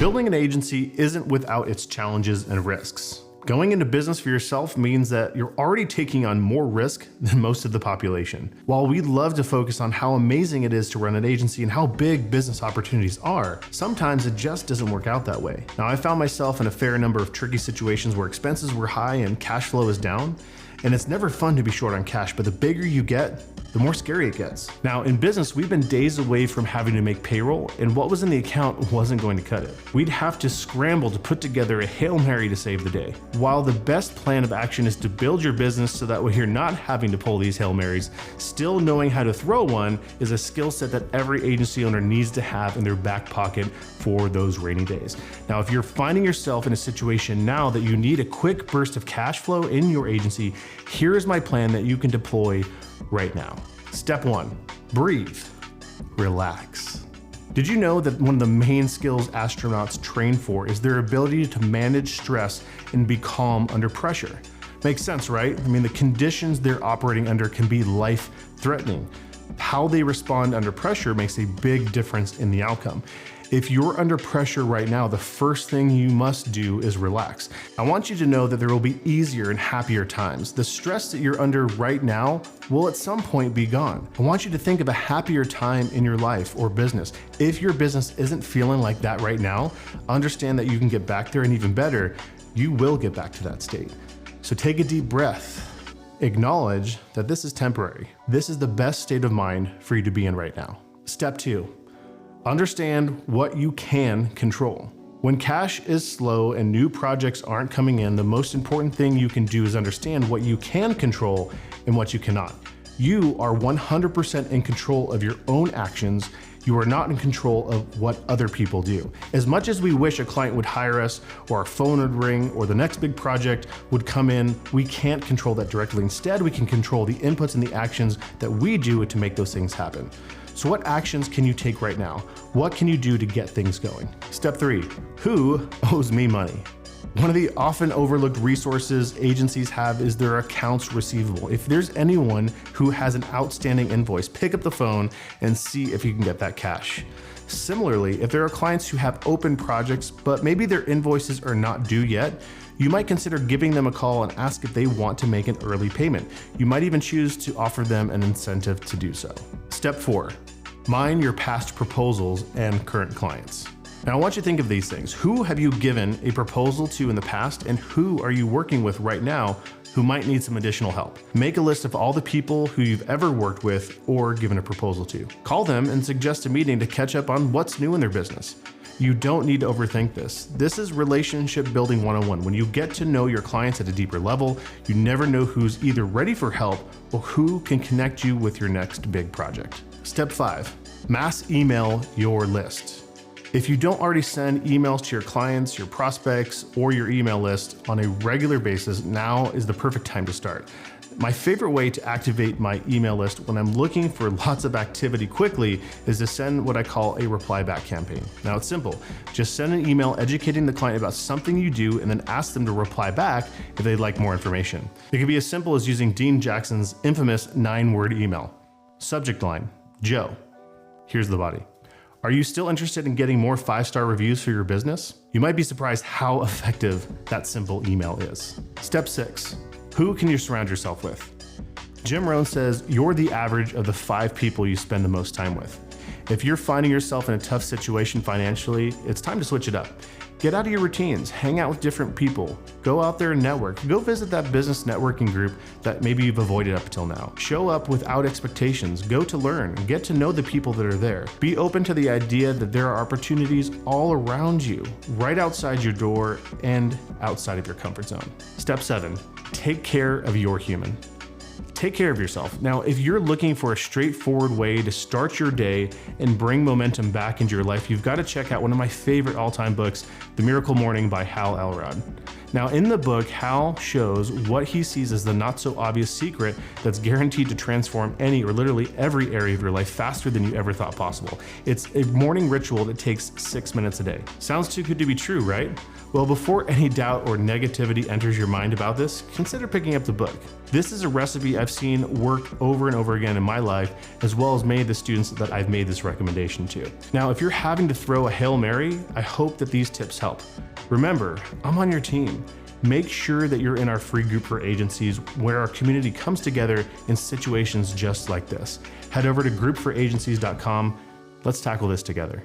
Building an agency isn't without its challenges and risks. Going into business for yourself means that you're already taking on more risk than most of the population. While we love to focus on how amazing it is to run an agency and how big business opportunities are, sometimes it just doesn't work out that way. Now, I found myself in a fair number of tricky situations where expenses were high and cash flow is down. And it's never fun to be short on cash, but the bigger you get, the more scary it gets. Now, in business, we've been days away from having to make payroll, and what was in the account wasn't going to cut it. We'd have to scramble to put together a Hail Mary to save the day. While the best plan of action is to build your business so that way you're not having to pull these Hail Marys, still knowing how to throw one is a skill set that every agency owner needs to have in their back pocket for those rainy days. Now, if you're finding yourself in a situation now that you need a quick burst of cash flow in your agency, here is my plan that you can deploy right now. Step 1, breathe, relax. Did you know that one of the main skills astronauts train for is their ability to manage stress and be calm under pressure? Makes sense, right? I mean, the conditions they're operating under can be life-threatening. How they respond under pressure makes a big difference in the outcome. If you're under pressure right now, the first thing you must do is relax. I want you to know that there will be easier and happier times. The stress that you're under right now will at some point be gone. I want you to think of a happier time in your life or business. If your business isn't feeling like that right now, understand that you can get back there, and even better, you will get back to that state. So take a deep breath. Acknowledge that this is temporary. This is the best state of mind for you to be in right now. Step 2. Understand what you can control. When cash is slow and new projects aren't coming in, the most important thing you can do is understand what you can control and what you cannot. You are 100% in control of your own actions. You are not in control of what other people do. As much as we wish a client would hire us, or our phone would ring, or the next big project would come in, we can't control that directly. Instead, we can control the inputs and the actions that we do to make those things happen. So what actions can you take right now? What can you do to get things going? Step 3, who owes me money? One of the often overlooked resources agencies have is their accounts receivable. If there's anyone who has an outstanding invoice, pick up the phone and see if you can get that cash. Similarly, if there are clients who have open projects, but maybe their invoices are not due yet, you might consider giving them a call and ask if they want to make an early payment. You might even choose to offer them an incentive to do so. Step 4, mine your past proposals and current clients. Now I want you to think of these things. Who have you given a proposal to in the past, and who are you working with right now who might need some additional help? Make a list of all the people who you've ever worked with or given a proposal to. Call them and suggest a meeting to catch up on what's new in their business. You don't need to overthink this. This is relationship building 101. When you get to know your clients at a deeper level, you never know who's either ready for help or who can connect you with your next big project. Step 5, mass email your list. If you don't already send emails to your clients, your prospects, or your email list on a regular basis, now is the perfect time to start. My favorite way to activate my email list when I'm looking for lots of activity quickly is to send what I call a reply back campaign. Now it's simple. Just send an email educating the client about something you do and then ask them to reply back if they'd like more information. It can be as simple as using Dean Jackson's infamous 9-word email. Subject line, Joe. Here's the body. Are you still interested in getting more 5-star reviews for your business? You might be surprised how effective that simple email is. Step 6, who can you surround yourself with? Jim Rohn says you're the average of the 5 people you spend the most time with. If you're finding yourself in a tough situation financially, it's time to switch it up. Get out of your routines, hang out with different people, go out there and network, go visit that business networking group that maybe you've avoided up until now. Show up without expectations, go to learn, get to know the people that are there. Be open to the idea that there are opportunities all around you, right outside your door and outside of your comfort zone. Step 7, take care of your human. Take care of yourself. Now, if you're looking for a straightforward way to start your day and bring momentum back into your life, you've got to check out one of my favorite all-time books, The Miracle Morning by Hal Elrod. Now, in the book, Hal shows what he sees as the not-so-obvious secret that's guaranteed to transform any or literally every area of your life faster than you ever thought possible. It's a morning ritual that takes 6 minutes a day. Sounds too good to be true, right? Well, before any doubt or negativity enters your mind about this, consider picking up the book. This is a recipe I've seen work over and over again in my life, as well as many of the students that I've made this recommendation to. Now, if you're having to throw a Hail Mary, I hope that these tips help. Remember, I'm on your team. Make sure that you're in our free group for agencies where our community comes together in situations just like this. Head over to groupforagencies.com. Let's tackle this together.